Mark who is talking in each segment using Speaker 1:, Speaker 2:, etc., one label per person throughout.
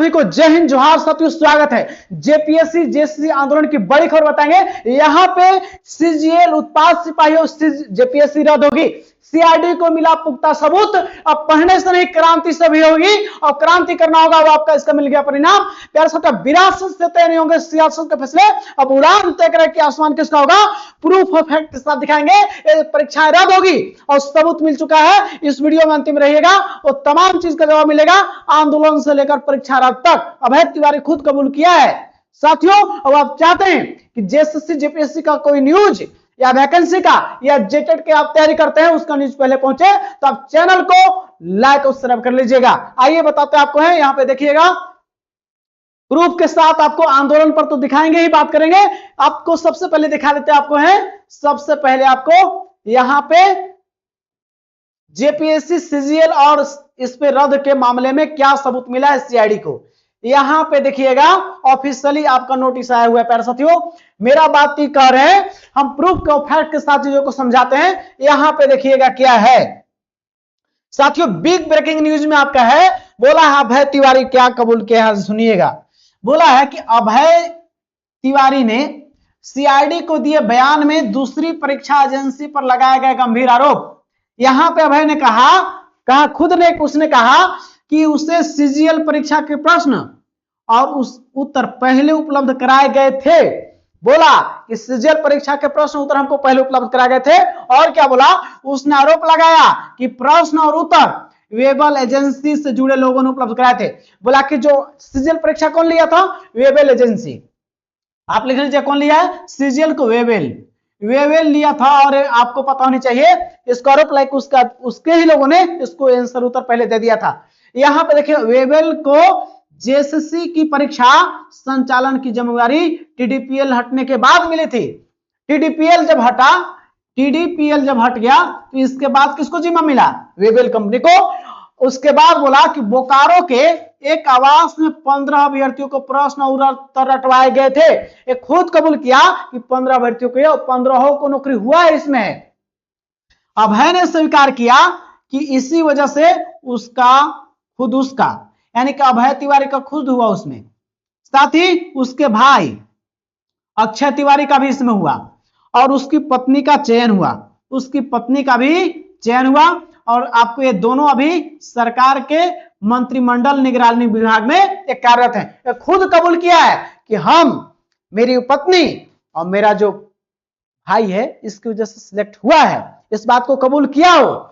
Speaker 1: सभी को जय हिंद जोहार साथियों, स्वागत है। जेपीएससी जेएसएससी आंदोलन की बड़ी खबर बताएंगे। यहां पे सीजीएल उत्पाद सिपाही और जेपीएससी रद्द होगी। सीआरडी को मिला पुख्ता सबूत। अब पढ़ने से नहीं क्रांति से भी होगी और क्रांति करना होगा, वो आपका इसका मिल गया परिणाम। प्यारे साथियों, विरासत से तय नहीं होंगे सियासत के फैसले। अब उड़ान तय करें कि आसमान किसका होगा, प्रूफ ऑफ फैक्ट के साथ दिखाएंगे। परीक्षाएं रद्द होगी और सबूत मिल चुका है। इस वीडियो में अंतिम रहिएगा और तमाम चीज का जवाब मिलेगा, आंदोलन से लेकर परीक्षा रद्द तक। अभय तिवारी खुद कबूल किया है। साथियों, अब आप चाहते हैं कि जेएसएससी जेपीएससी का कोई न्यूज या वैकेंसी का या जेटेट के आप तैयारी करते हैं उसका न्यूज पहले पहुंचे तो आप चैनल को लाइक और सब्सक्राइब कर लीजिएगा। आइए बताते हैं आपको है, यहां पे देखिएगा प्रूफ के साथ आपको आंदोलन पर तो दिखाएंगे ही, बात करेंगे। आपको सबसे पहले दिखा देते हैं आपको है, सबसे पहले आपको यहां पे जेपीएससी सीजीएल और इस पे रद्द के मामले में क्या सबूत मिला है सीआईडी को। यहां पे देखिएगा ऑफिशियली आपका नोटिस आया हुआ है। प्यारे साथियों, मेरा बात ही कह रहे हैं, हम प्रूफ के फैक्ट के साथ चीजों को समझाते हैं। यहां पे देखिएगा क्या है साथियों, बिग ब्रेकिंग न्यूज में आपका है, बोला है अभय तिवारी क्या कबूल किया है, सुनिएगा। बोला है कि अभय तिवारी ने सीआईडी को दिए बयान में दूसरी परीक्षा एजेंसी पर लगाए गए गंभीर आरोप। यहां पे अभय ने कहा खुद ने, उसने कहा कि उसे सीजीएल परीक्षा के प्रश्न और उस उत्तर पहले उपलब्ध कराए गए थे। बोला कि सीजीएल परीक्षा के प्रश्न उत्तर हमको पहले उपलब्ध कराए गए थे। और क्या बोला, उसने आरोप लगाया कि प्रश्न और उत्तर वेबल एजेंसी से जुड़े लोगों ने उपलब्ध कराए थे। बोला कि जो सीजीएल परीक्षा कौन लिया था, वेबल एजेंसी। आप लिख लीजिए कौन लिया है, सीजीएल को वेबल लिया था। और आपको पता होनी चाहिए इसका आरोप लाइक उसके ही लोगों ने इसको आंसर उत्तर पहले दे दिया था। यहां पे देखिए, वेबल को जेएसएससी की परीक्षा संचालन की जिम्मेदारी टीडीपीएल हटने के बाद मिली थी। टीडीपीएल जब हट गया तो इसके बाद किसको जिम्मा मिला, वेबल कंपनी को। उसके बाद बोला कि बोकारो के एक आवास में 15 अभ्यर्थियों को प्रश्न और उत्तर रटवाए गए थे। एक खुद कबूल किया कि 15 अभ्यर्थियों को 15 को नौकरी हुआ है इसमें। अभय ने स्वीकार किया कि इसी वजह से उसका यानी कि अभय तिवारी का खुद हुआ उसमें, साथ ही उसके भाई अक्षय तिवारी का भी इसमें हुआ और उसकी पत्नी का चयन हुआ। और आपको ये दोनों अभी सरकार के मंत्रिमंडल निगरानी विभाग में कार्यरत हैं। खुद कबूल किया है कि मेरी पत्नी और मेरा जो भाई है इसकी वजह से सिलेक्ट हुआ है, इस बात को कबूल किया हो।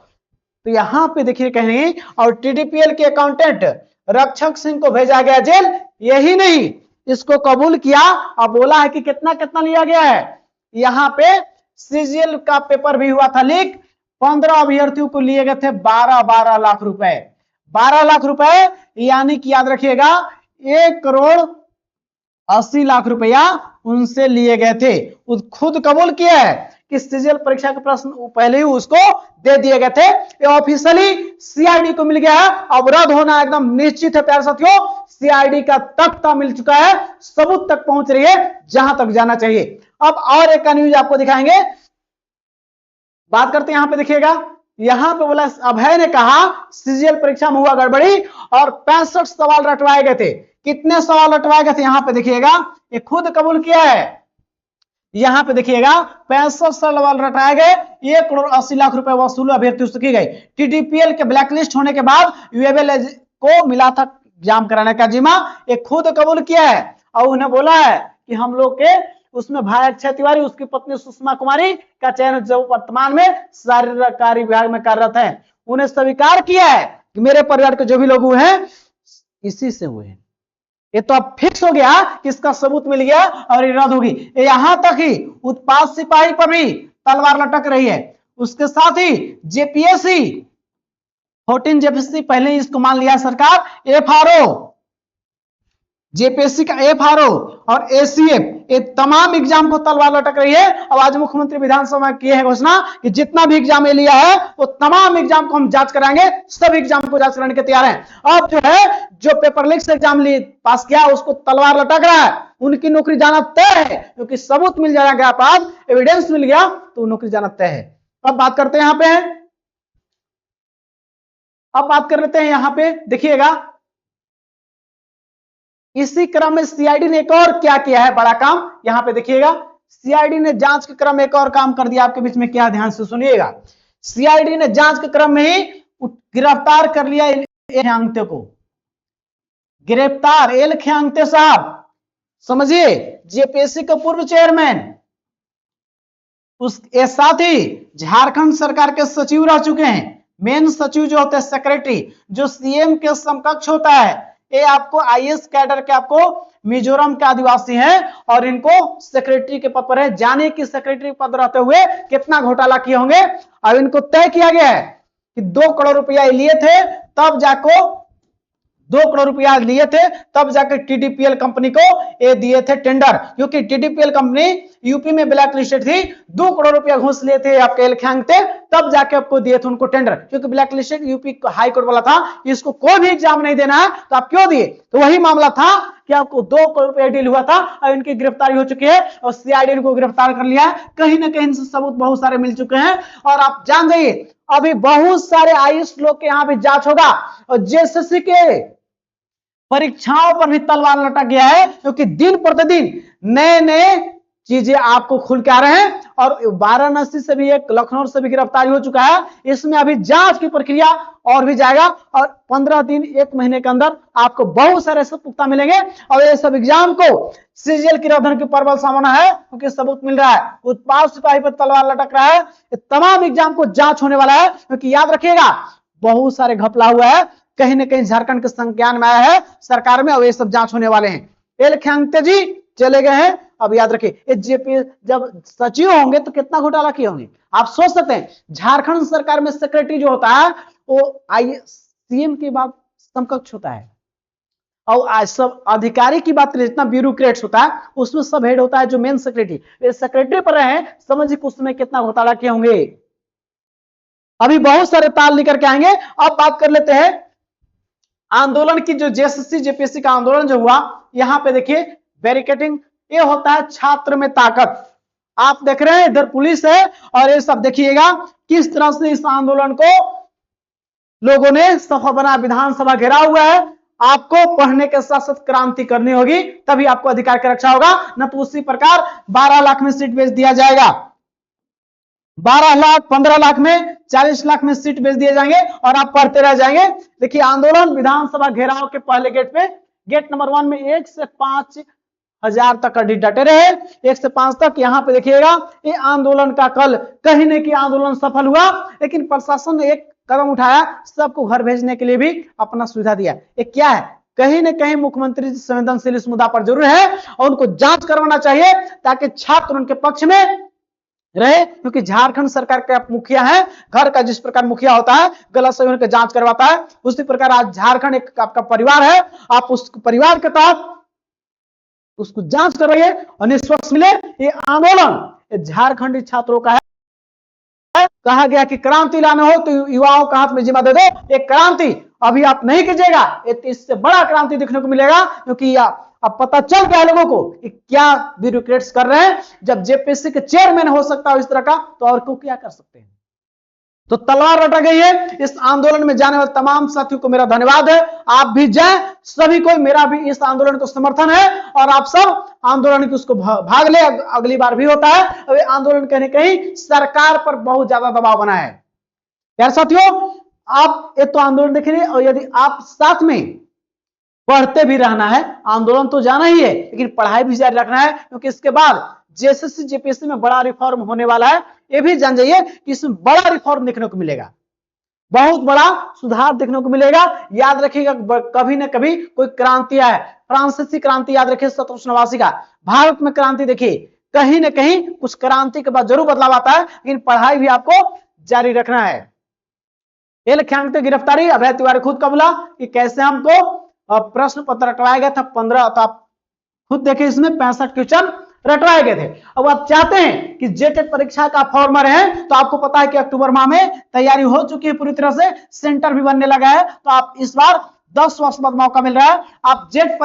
Speaker 1: तो यहां पे देखिए कहेंगे, और टीडीपीएल के अकाउंटेंट रक्षक सिंह को भेजा गया जेल। यही नहीं, इसको कबूल किया और बोला है कि कितना कितना लिया गया है। यहां पे सीजीएल का पेपर भी हुआ था लीक। 15 अभ्यर्थियों को लिए गए थे 12 लाख रुपए। 12 लाख रुपए यानी कि याद रखिएगा 1,80,00,000 रुपया उनसे लिए गए थे। खुद कबूल किया है कि सीजीएल परीक्षा के प्रश्न पहले ही उसको दे दिए गए थे। ये ऑफिशियली सीआईडी को मिल गया है। अब रद्द होना एकदम निश्चित है। प्यारे साथियों, सीआईडी का तख्ता मिल चुका है, सबूत तक पहुंच रही है जहां तक जाना चाहिए। अब और एक न्यूज आपको दिखाएंगे, बात करते हैं। यहां पे देखिएगा, यहां पे बोला अभय ने कहा सीजीएल परीक्षा में हुआ गड़बड़ी और 65 सवाल रटवाए गए थे। कितने सवाल रटवाए गए थे यहां पे देखिएगा, ये खुद कबूल किया है। यहां पे देखिएगा 65 सवाल रटाए गए, 1,80,00,000 रुपए वसूल अभ्यर्थियों से की गई। टीडीपीएल के ब्लैकलिस्ट होने के बाद वेबल को मिला था एग्जाम कराने का जिम्मा। ये खुद कबूल किया है और उन्हें बोला है कि हम लोग के उसमें भाई अक्षय तिवारी, उसकी पत्नी सुषमा कुमारी का चयन जो वर्तमान में सरकारी विभाग में कार्यरत है, उन्हें स्वीकार किया है कि मेरे परिवार के जो भी लोग हुए हैं इसी से हुए हैं। ये तो अब फिक्स हो गया कि इसका सबूत मिल गया और ये रद्द होगी। यहां तक ही उत्पाद सिपाही पर भी तलवार लटक रही है। उसके साथ ही जेपीएससी 14 जेपीएससी पहले ही इसको मान लिया सरकार। एफआरओ, जेपीएससी का एफआरओ और एसीएफ, ये तमाम एग्जाम को तलवार लटक रही है। अब आज मुख्यमंत्री विधानसभा में किए हैं घोषणा कि जितना भी एग्जाम ये लिया है वो तमाम एग्जाम को हम जांच कराएंगे, सब एग्जाम को जांच कराने के तैयार हैं। अब जो है जो पेपर लीक से एग्जाम पास किया उसको तलवार लटक रहा है, उनकी नौकरी जाना तय है, क्योंकि सबूत मिल जाएगा, पास एविडेंस मिल गया तो नौकरी जाना तय है। अब बात करते हैं यहां पे, अब बात कर लेते हैं यहां पे देखिएगा इसी क्रम में सीआईडी ने एक और क्या किया है बड़ा काम, यहां पे देखिएगा। सीआईडी ने जांच के क्रम में एक और काम कर दिया आपके बीच में, क्या ध्यान से सुनिएगा। सीआईडी ने जांच के क्रम में ही गिरफ्तार कर लिया एल खियांगते को। गिरफ्तार एल खियांगते साहब, समझिए, जेपीएससी के पूर्व चेयरमैन, उसके साथ ही झारखंड सरकार के सचिव रह चुके हैं। मेन सचिव जो होते हैं सेक्रेटरी, जो सीएम के समकक्ष होता है। ये आपको आईएएस कैडर के, आपको मिजोरम के आदिवासी हैं और इनको सेक्रेटरी के पद पर है। जाने की सेक्रेटरी पद रहते हुए कितना घोटाला किए होंगे। अब इनको तय किया गया है कि 2 करोड़ रुपया लिए थे, तब जाको 2 करोड़ रुपया लिए थे, तब जाकर टीडीपीएल कंपनी को ये दिए थे टेंडर, क्योंकि टीडीपीएल कंपनी यूपी में ब्लैक लिस्टेड थी। 2 करोड़ रुपया घूस लिए थे आपके एल खियांगते, तब जाके आपको दिए थे उनको टेंडर, क्योंकि black listed UP high court वाला था, इसको कोई भी एग्जाम नहीं देना है तो आप क्यों दिए। तो वही मामला था कि आपको 2 करोड़ रुपया डील हुआ था और इनकी गिरफ्तारी हो चुकी है और सीआईडी इनको गिरफ्तार कर लिया है। कहीं ना कहीं सबूत बहुत सारे मिल चुके हैं। और आप जान जाइए अभी बहुत सारे आईएएस लोग के यहाँ भी जांच होगा और जेएसएससी के परीक्षाओं पर भी तलवार लटक गया है, क्योंकि दिन प्रतिदिन नए नए चीजें आपको खुल के आ रहे हैं। और वाराणसी से भी, एक लखनऊ से भी गिरफ्तारी हो चुका है। इसमें अभी जांच की प्रक्रिया और भी जाएगा और 15 दिन 1 महीने के अंदर आपको बहुत सारे सब पुख्ता मिलेंगे। और ये सब एग्जाम को सीजीएल की रधन की परबल सामना है, क्योंकि सबूत मिल रहा है। उत्पाद सिपाही पर तलवार लटक रहा है। तमाम एग्जाम को जांच होने वाला है, क्योंकि याद रखिएगा बहुत सारे घपला हुआ है, कहीं ना कहीं झारखंड के संज्ञान में आया है सरकार में, और ये सब जांच होने वाले हैं। एल खियांगते जी चले गए हैं। अब याद रखिए जेपी जब सचिव होंगे तो कितना घोटाला किए होंगे आप सोच सकते हैं। झारखंड सरकार में सेक्रेटरी जो होता है वो सीएम के बाद समकक्ष होता है। और आज सब अधिकारी की बात करें, जितना ब्यूरोक्रेट्स होता है उसमें सब हेड होता है जो मेन सेक्रेटरी। सेक्रेटरी पर रहे, समझिए कुछ समय कितना घोटाला किए होंगे। अभी बहुत सारे ताल लेकर के आएंगे। अब बात कर लेते हैं आंदोलन की। जो जेएसएससी जेपीएससी का आंदोलन जो हुआ, यहां पे देखिए बैरिकेडिंग, ये होता है छात्र में ताकत। आप देख रहे हैं इधर पुलिस है और ये सब देखिएगा किस तरह से इस आंदोलन को लोगों ने सफल बना। विधानसभा घेरा हुआ है। आपको पढ़ने के साथ साथ क्रांति करनी होगी, तभी आपको अधिकार की रक्षा होगा, न तो उसी प्रकार 12 लाख में सीट बेच दिया जाएगा। 12 लाख 15 लाख में 40 लाख में सीट बेच दिए जाएंगे और आप पढ़ते रह जाएंगे। देखिए आंदोलन विधानसभा घेराव के पहले गेट पे, गेट नंबर 1 में 1 से 5 हजार तक का डटे रहे, 1 से 5 तक। यहां पे देखिएगा ये आंदोलन का कल कहीं न कहीं आंदोलन सफल हुआ, लेकिन प्रशासन ने एक कदम उठाया, सबको घर भेजने के लिए भी अपना सुविधा दिया। ये क्या है, कहीं न कहीं मुख्यमंत्री संवेदनशील इस मुद्दा पर जरूर है और उनको जांच करवाना चाहिए ताकि छात्र उनके पक्ष में रहे, क्योंकि झारखंड सरकार के मुखिया है। घर का जिस प्रकार मुखिया होता है गलत सही उनके जांच करवाता है, उसी प्रकार आज झारखंड एक आपका परिवार है, आप उस परिवार के तहत उसको जांच करवाइए और निष्पक्ष मिले। ये आंदोलन झारखंडी छात्रों का है। कहा गया कि क्रांति लाना हो तो युवाओं का हाथ में जिम्मा दे दो। एक क्रांति अभी आप नहीं कीजिएगा, इससे बड़ा क्रांति देखने को मिलेगा, क्योंकि अब पता चल गया लोगों को कि क्या ब्यूरोक्रेट्स कर रहे हैं। जब जेपीएससी के चेयरमैन हो सकता है इस तरह का, तो और को क्या कर सकते हैं। तो तलवार लटक गई है। इस आंदोलन में जाने वाले तमाम साथियों को मेरा धन्यवाद है। आप भी जाएं, सभी को मेरा भी इस आंदोलन को समर्थन है और आप सब आंदोलन की उसको भाग ले। अगली बार भी होता है। अब आंदोलन कहीं कहीं सरकार पर बहुत ज्यादा दबाव बना है। यार साथियों, आप ये तो आंदोलन देख रहे, और यदि आप साथ में पढ़ते भी रहना है, आंदोलन तो जाना ही है, लेकिन पढ़ाई भी जारी रखना है, क्योंकि इसके बाद जेएसएससी जेपीएससी में बड़ा रिफॉर्म होने वाला है। ये भी जान जाइए कि इसमें बड़ा रिफॉर्म देखने को मिलेगा, बहुत बड़ा सुधार देखने को मिलेगा। याद रखिएगा कभी ना कभी कोई क्रांति आए, फ्रांसीसी क्रांति याद रखिए 1789 का। भारत में क्रांति देखिए कहीं ना कहीं कुछ क्रांति के बाद जरूर बदलाव आता है, लेकिन पढ़ाई भी आपको जारी रखना है। एल खियांगते गिरफ्तारी, अभय तिवारी खुद का बोला कि कैसे हमको प्रश्न पत्र रटवाया गया था 15, तो आप खुद देखिए इसमें 65 क्वेश्चन रटवाए गए थे। अब आप चाहते हैं कि जेटेट परीक्षा का फॉर्मर है, तो आपको पता है कि अक्टूबर माह में तैयारी हो चुकी है पूरी तरह से, सेंटर भी बनने लगा है। तो आप इस बार 10 वर्ष बाद मौका मिल रहा है। आप जेट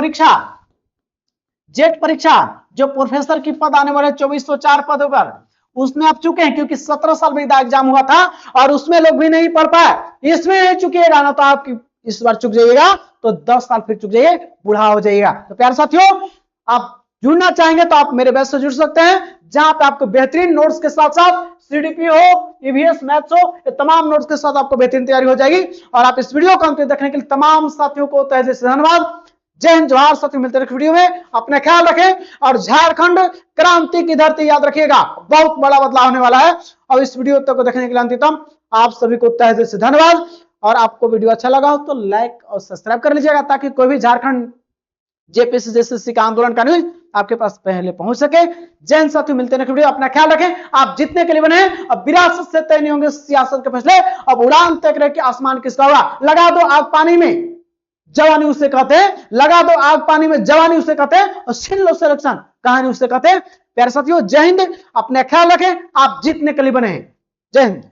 Speaker 1: परीक्षा जो प्रोफेसर की पद आने वाले 2404 पदों पर, उसमें आप चुके हैं, क्योंकि 17 साल में एग्जाम हुआ था और उसमें लोग भी नहीं पढ़ पाए। इसमें नहीं चुकिएगा ना तो आपकी इस बार चुक जाइएगा तो 10 साल फिर चुक जाइए, बूढ़ा हो जाइएगा। तो प्यारे साथियों, आप जुड़ना चाहेंगे तो आप मेरे बैच से जुड़ सकते हैं, जहां पे आपको बेहतरीन नोट्स के साथ साथ सीडीपी हो, ईवीएस मैथ्स हो, ये तमाम नोट्स के साथ आपको बेहतरीन तैयारी हो जाएगी। और आप इस वीडियो को अंत तक देखने के लिए तमाम साथियों को तहे दिल से धन्यवाद। जय हिंद, जोहार। साथियों, मिलते हैं वीडियो में। अपना ख्याल रखें और झारखंड क्रांति की धरती याद रखिएगा, बहुत बड़ा बदलाव होने वाला है। और इस वीडियो तक को देखने के लिए अंतिम आप सभी को तहे दिल से धन्यवाद। और आपको वीडियो अच्छा लगा हो तो लाइक और सब्सक्राइब कर लीजिएगा, ताकि कोई भी झारखंड जेपीएससी जेएसएससी का आंदोलन का न्यूज आपके पास पहले पहुंच सके। जय हिंद साथियों, मिलते हैं वीडियो। अपना ख्याल रखें। आप जीतने के लिए बने हैं। अब विरासत से तय नहीं होंगे सियासत के फैसले, अब उड़ान तय करें कि आसमान किसका होगा। लगा दो आग पानी में, जवानी उसे कहते हैं। लगा दो आग पानी में, जवानी उसे कहते हैं। और छीन लो सिलेक्शन, कहानी उसे कहते हैं। प्यारे साथियों, जय हिंद। अपने ख्याल रखें। आप जीतने के लिए बने हैं। जय हिंद।